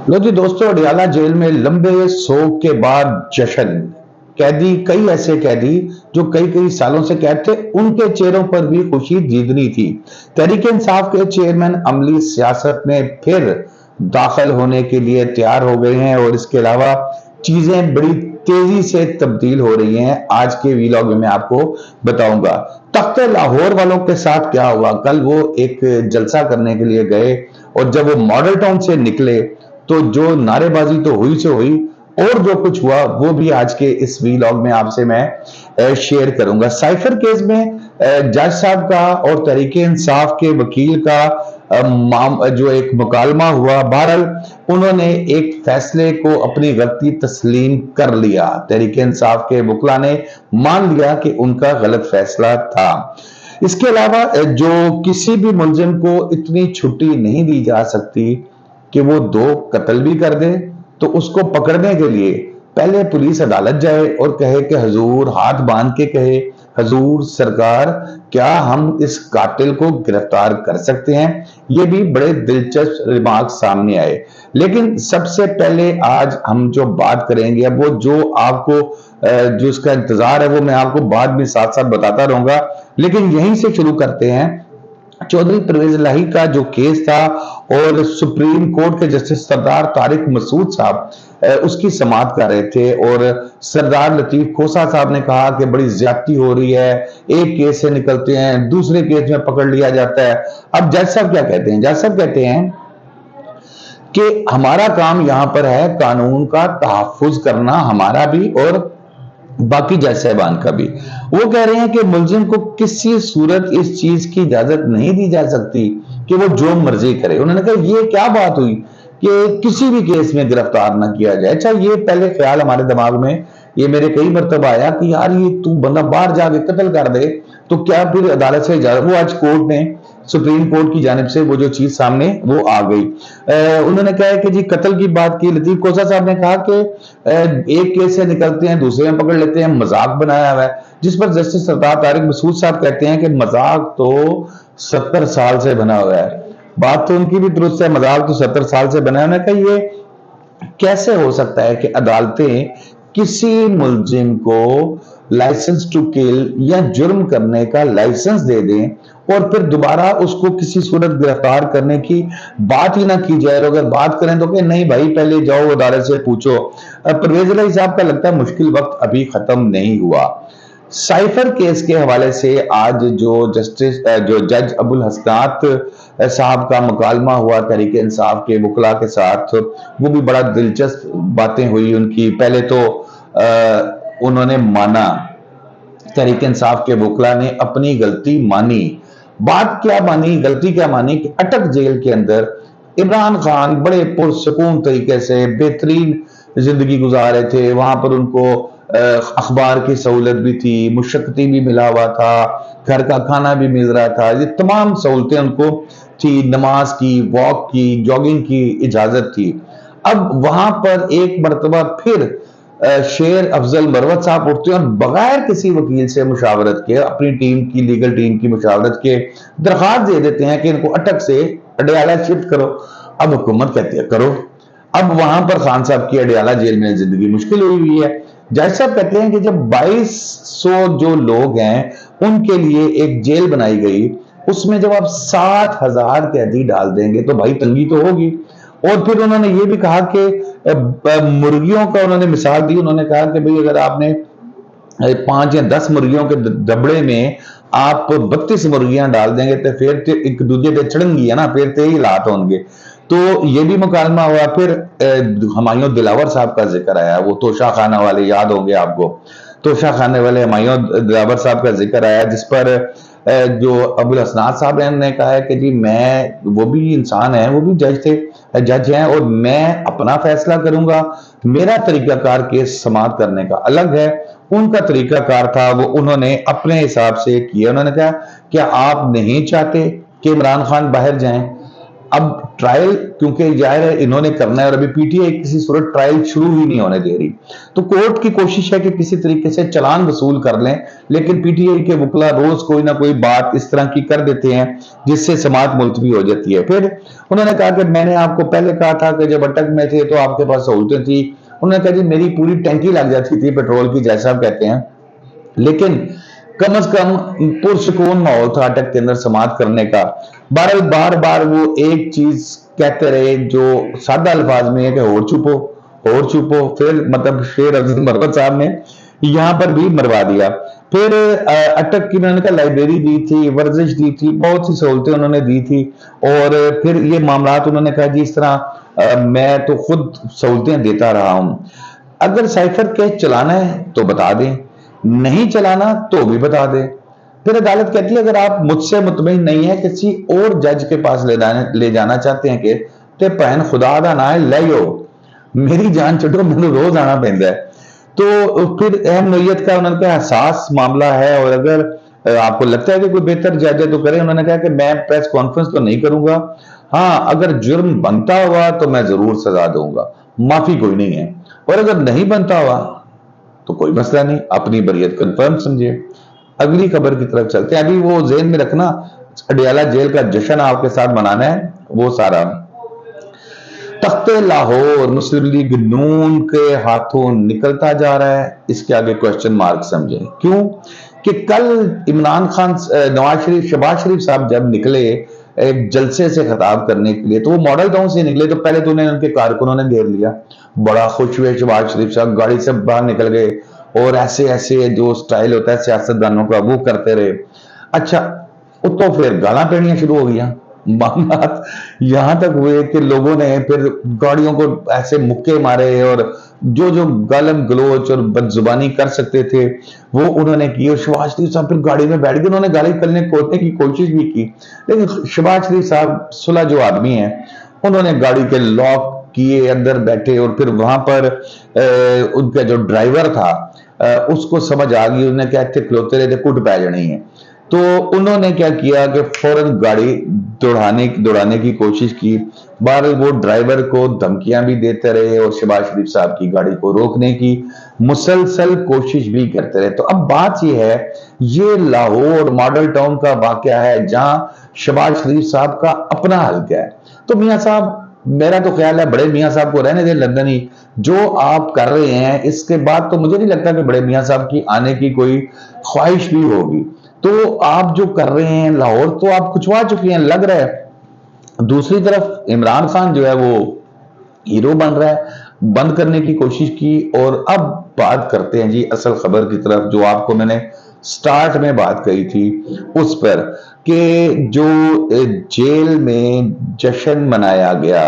लो जी दोस्तों, अडियाला जेल में लंबे सोग के बाद जश्न। कैदी, कई ऐसे कैदी जो कई कई सालों से कैद थे, उनके चेहरों पर भी खुशी दीदनी थी। तहरीक इंसाफ के चेयरमैन अमली सियासत में फिर दाखिल होने के लिए तैयार हो गए हैं और इसके अलावा चीजें बड़ी तेजी से तब्दील हो रही हैं। आज के वीलॉग में मैं आपको बताऊंगा तख्त लाहौर वालों के साथ क्या हुआ। कल वो एक जलसा करने के लिए गए और जब वो मॉडल टाउन से निकले तो जो नारेबाजी तो हुई से हुई, और जो कुछ हुआ वो भी आज के इस वीलॉग में आपसे मैं शेयर करूंगा। साइफर केस में जज साहब का और तहरीक इंसाफ के वकील का जो एक मुकालमा हुआ, बहरहाल उन्होंने एक फैसले को अपनी गलती तस्लीम कर लिया। तहरीक इंसाफ के वकला ने मान लिया कि उनका गलत फैसला था। इसके अलावा जो किसी भी मुलजिम को इतनी छुट्टी नहीं दी जा सकती कि वो दो कत्ल भी कर दे, तो उसको पकड़ने के लिए पहले पुलिस अदालत जाए और कहे कि हजूर, हाथ बांध के कहे, हजूर सरकार, क्या हम इस कातिल को गिरफ्तार कर सकते हैं। ये भी बड़े दिलचस्प रिमार्क सामने आए। लेकिन सबसे पहले आज हम जो बात करेंगे, अब वो जो आपको जो इसका इंतजार है वो मैं आपको बाद में साथ साथ बताता रहूंगा, लेकिन यहीं से शुरू करते हैं। चौधरी परवेज इलाही का जो केस था और सुप्रीम कोर्ट के जस्टिस सरदार तारिक मसूद साहब उसकी समाअत कर रहे थे और सरदार लतीफ खोसा साहब ने कहा कि बड़ी ज्यादती हो रही है, एक केस से निकलते हैं दूसरे केस में पकड़ लिया जाता है। अब जज साहब क्या कहते हैं? जज साहब कहते हैं कि हमारा काम यहां पर है कानून का तहफ्फुज करना, हमारा भी और बाकी जज साहबान का भी। वो कह रहे हैं कि मुलजिम को किसी सूरत इस चीज की इजाजत नहीं दी जा सकती कि वो जो मर्जी करे। उन्होंने कहा ये क्या बात हुई कि किसी भी केस में गिरफ्तार ना किया जाए। अच्छा, ये पहले ख्याल हमारे दिमाग में ये मेरे कई मरतबा आया कि यार ये तू बंदा बाहर जाके कत्ल कर दे तो क्या फिर अदालत से इजाजत? वो आज कोर्ट ने, सुप्रीम कोर्ट की जानिब से वो जो चीज सामने वो आ गई। उन्होंने कहा कि जी कत्ल की बात की, लतीफ कोसा साहब ने कहा कि एक केस से निकलते हैं दूसरे में पकड़ लेते हैं, मजाक बनाया हुआ है। जिस पर जस्टिस सरदार तारिक मसूद साहब कहते हैं कि मजाक तो 70 साल से बना हुआ है। बात तो उनकी भी दुरुस्त है, मजाक तो 70 साल से बना है। उन्होंने कहा ये कैसे हो सकता है कि अदालतें किसी मुलजिम को लाइसेंस टू किल या जुर्म करने का लाइसेंस दे दें और फिर दोबारा उसको किसी सूरत गिरफ्तार करने की बात ही ना की जाए। और अगर बात करें तो कि नहीं भाई पहले जाओ अदालत से पूछो। परवेज इलाही साहब का लगता है मुश्किल वक्त अभी खत्म नहीं हुआ। साइफर केस के हवाले से आज जो जज अबुल हसनात साहब का मुकालमा हुआ तहरीक इंसाफ के वकला के साथ, वो भी बड़ा दिलचस्प बातें हुई उनकी। पहले तो उन्होंने माना, तहरीक इंसाफ के वकला ने अपनी गलती मानी। बात क्या मानी, गलती क्या मानी कि अटक जेल के अंदर इमरान खान बड़े पुरसकून तरीके से बेहतरीन जिंदगी गुजार रहे थे। वहां पर उनको अखबार की सहूलत भी थी, मुशक्कती भी मिला हुआ था, घर का खाना भी मिल रहा था, ये तमाम सहूलतें उनको थी, नमाज की, वॉक की, जॉगिंग की इजाजत थी। अब वहां पर एक मरतबा फिर शेर अफजल मरवत साहब उठते हैं और बगैर किसी वकील से मुशावरत के, अपनी टीम की, लीगल टीम की मुशावरत के दरखास्त दे देते हैं कि इनको अटक से अडियाला शिफ्ट करो। अब हुकूमत कहती है करो। अब वहां पर खान साहब की अडियाला जेल में जिंदगी मुश्किल हुई हुई है। जज साहब कहते हैं कि जब 2200 जो लोग हैं उनके लिए एक जेल बनाई गई, उसमें जब आप 60,000 कैदी डाल देंगे तो भाई तंगी तो होगी। और फिर उन्होंने ये भी कहा कि मुर्गियों का उन्होंने मिसाल दी। उन्होंने कहा कि भाई अगर आपने 5 या 10 मुर्गियों के दबड़े में आप 32 मुर्गियां डाल देंगे तो फिर तो एक दूसरे पे चढ़ेंगी है ना, फिर तो ही हालात होंगे। तो ये भी मुकालमा हुआ। फिर हुमायूं दिलावर साहब का जिक्र आया, वो तोशा खाना वाले याद होंगे आपको, तोशा खाने वाले हुमायूं दिलावर साहब का जिक्र आया, जिस पर जो अबुल हसनात साहब ने कहा है कि जी मैं, वो भी इंसान है, वो भी जज हैं और मैं अपना फैसला करूंगा। मेरा तरीकाकार केस समाप्त करने का अलग है, उनका तरीकाकार था वो उन्होंने अपने हिसाब से किया। उन्होंने कहा क्या आप नहीं चाहते कि इमरान खान बाहर जाएं? अब ट्रायल क्योंकि जाहिर है इन्होंने करना है और अभी पीटीआई किसी सूरत ट्रायल शुरू ही नहीं होने दे रही, तो कोर्ट की कोशिश है कि किसी तरीके से चालान वसूल कर लें, लेकिन पीटीआई के वकला रोज कोई ना कोई बात इस तरह की कर देते हैं जिससे समाअत मुलतवी हो जाती है। फिर उन्होंने कहा कि मैंने आपको पहले कहा था कि जब अटक में थे तो आपके पास सहूलतें थी। उन्होंने कहा जी मेरी पूरी टैंकी लग जाती थी पेट्रोल की, जैसा आप कहते हैं, लेकिन कम से कम पुरसुकून माहौल था अटक के अंदर समाअत करने का। बहरहाल बार बार वो एक चीज कहते रहे जो सादा अल्फाज में है कि और चुपो और चुपो। फिर मतलब शेर अफजल मरवत साहब ने यहाँ पर भी मरवा दिया। फिर अटक की उन्होंने कहा लाइब्रेरी दी थी, वर्जिश दी थी, बहुत सी सहूलतें उन्होंने दी थी। और फिर ये मामला उन्होंने कहा जी इस तरह मैं तो खुद सहूलतें देता रहा हूं, अगर साइफर केस चलाना है तो बता दें, नहीं चलाना तो भी बता दें। फिर अदालत कहती है अगर आप मुझसे मुतमईन नहीं है, किसी और जज के पास ले जाना चाहते हैं कि ते भैन खुदा दा ना है ले मेरी जान छो, मैंने रोज आना पैंदा है। तो फिर अहम नोयत का उन्होंने कहा हसास मामला है और अगर आपको लगता है कि कोई बेहतर जज है तो करें। उन्होंने कहा कि मैं प्रेस कॉन्फ्रेंस तो नहीं करूंगा, हाँ अगर जुर्म बनता हुआ तो मैं जरूर सजा दूंगा, माफी कोई नहीं है, और अगर नहीं बनता हुआ तो कोई मसला नहीं, अपनी बरियत कंफर्म समझिए। अगली खबर की तरफ चलते हैं। अभी वो जेहन में रखना, अडियाला जेल का जश्न आपके साथ मनाना है, वो सारा तख्ते लाहौर मुस्लिम लीग नून के हाथों निकलता जा रहा है। इसके आगे क्वेश्चन मार्क समझे क्यों कि कल इमरान खान शहबाज शरीफ साहब जब निकले एक जलसे से खिताब करने के लिए, तो वो मॉडल टाउन से निकले तो पहले तो उन्हें उनके कारकुनों ने घेर लिया, बड़ा खुश हुए शहबाज शरीफ साहब, गाड़ी से बाहर निकल गए और ऐसे ऐसे जो स्टाइल होता है सियासतदानों का वो करते रहे। अच्छा, तो फिर गाला पेड़ियां शुरू हो गया। मामला यहां तक हुए कि लोगों ने फिर गाड़ियों को ऐसे मुक्के मारे और जो जो गालम गलोच और बदजुबानी कर सकते थे वो उन्होंने की, और शहबाज शरीफ साहब फिर गाड़ी में बैठ गए। उन्होंने गाली करने खोलने की कोशिश भी की, लेकिन शहबाज शरीफ साहब सुलह जो आदमी है, उन्होंने गाड़ी के लॉक किए, अंदर बैठे, और फिर वहां पर उनका जो ड्राइवर था उसको समझ आ गई, उन्होंने क्या थे खलोते रहे थे कुट पै जानी है, तो उन्होंने क्या किया कि फौरन गाड़ी दौड़ाने की कोशिश की। बहरहाल वो ड्राइवर को धमकियां भी देते रहे और शहबाज शरीफ साहब की गाड़ी को रोकने की मुसलसल कोशिश भी करते रहे। तो अब बात यह है, ये लाहौर मॉडल टाउन का वाकया है जहां शहबाज शरीफ साहब का अपना हल्का है। तो मियां साहब, मेरा तो ख्याल है बड़े मियां साहब को रहने दें लंदन ही, जो आप कर रहे हैं इसके बाद तो मुझे नहीं लगता कि बड़े मियां साहब की आने की कोई ख्वाहिश भी होगी। तो आप जो कर रहे हैं लाहौर तो आप कुछवा चुके हैं लग रहा है। दूसरी तरफ इमरान खान जो है वो हीरो बन रहा है, बंद करने की कोशिश की। और अब बात करते हैं जी असल खबर की तरफ, जो आपको मैंने स्टार्ट में बात कही थी उस पर, कि जो जेल में जश्न मनाया गया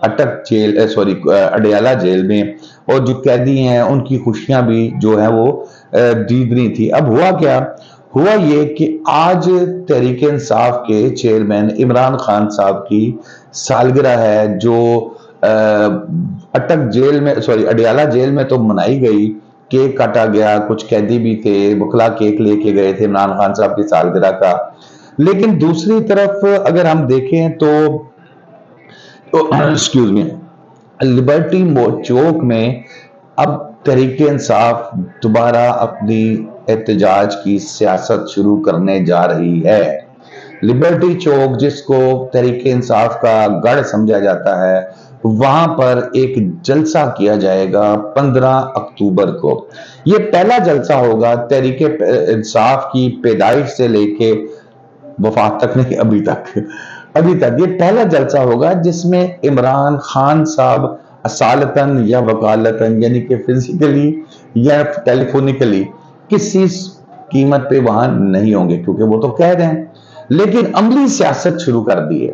अटक जेल सॉरी अडियाला जेल में, और जो कैदी हैं उनकी खुशियां भी जो है वो दीदनी थी। अब हुआ क्या, हुआ ये कि आज तहरीक इंसाफ के चेयरमैन इमरान खान साहब की सालगिरह है, जो अटक जेल में अडियाला जेल में तो मनाई गई, केक काटा गया, कुछ कैदी भी थे, बुखला केक लेके गए थे इमरान खान साहब की सालगिरह का। लेकिन दूसरी तरफ अगर हम देखें तो एक्सक्यूज मी, लिबर्टी चौक में अब तहरीक इंसाफ दोबारा अपनी एहतजाज की सियासत शुरू करने जा रही है। लिबर्टी चौक, जिसको तहरीक इंसाफ का गढ़ समझा जाता है, वहां पर एक जलसा किया जाएगा 15 अक्टूबर को। यह पहला जलसा होगा तहरीक इंसाफ की पैदाइश से लेके वफात तक नहीं, अभी तक ये पहला जलसा होगा जिसमें इमरान खान साहब असालतन या वकालतन यानी कि फिजिकली या टेलीफोनिकली किसी कीमत पे वहां नहीं होंगे, क्योंकि वो तो कैद हैं। लेकिन अमली सियासत शुरू कर दी है।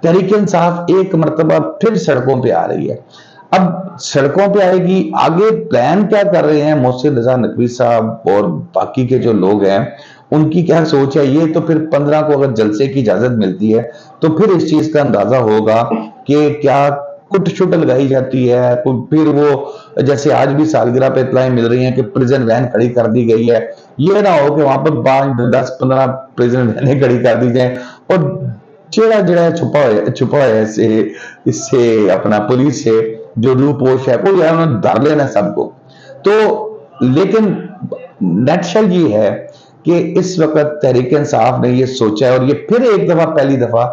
तहरीक इंसाफ एक मरतबा फिर सड़कों पे आ रही है। अब सड़कों पे आएगी, आगे प्लान क्या कर रहे हैं मोहसिन रजा नकवी साहब और बाकी के जो लोग हैं, उनकी क्या सोच है, ये तो फिर 15 को अगर जलसे की इजाजत मिलती है तो फिर इस चीज का अंदाजा होगा कि क्या कुट शुट लगाई जाती है। तो फिर वो जैसे आज भी सालगिरह पे इतलाएं मिल रही हैं कि प्रिजन वैन खड़ी कर दी गई है, ये ना हो कि वहां पर 5, 10, 15 प्रिजन वैनें खड़ी कर दी जाए और चेहरा जड़ा छुपा होया इससे अपना पुलिस से जो रूपोश है वो यार उन्होंने धर लेना सबको। तो लेकिन नेटशल ये है कि इस वक्त तहरीक इंसाफ ने ये सोचा है और ये फिर एक दफा पहली दफा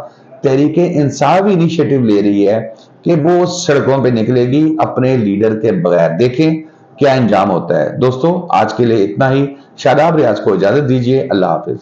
तहरीक इंसाफ इनिशिएटिव ले रही है कि वो सड़कों पे निकलेगी अपने लीडर के बगैर। देखें क्या अंजाम होता है। दोस्तों आज के लिए इतना ही। शादाब रियाज को इजाजत दीजिए। अल्लाह हाफिज।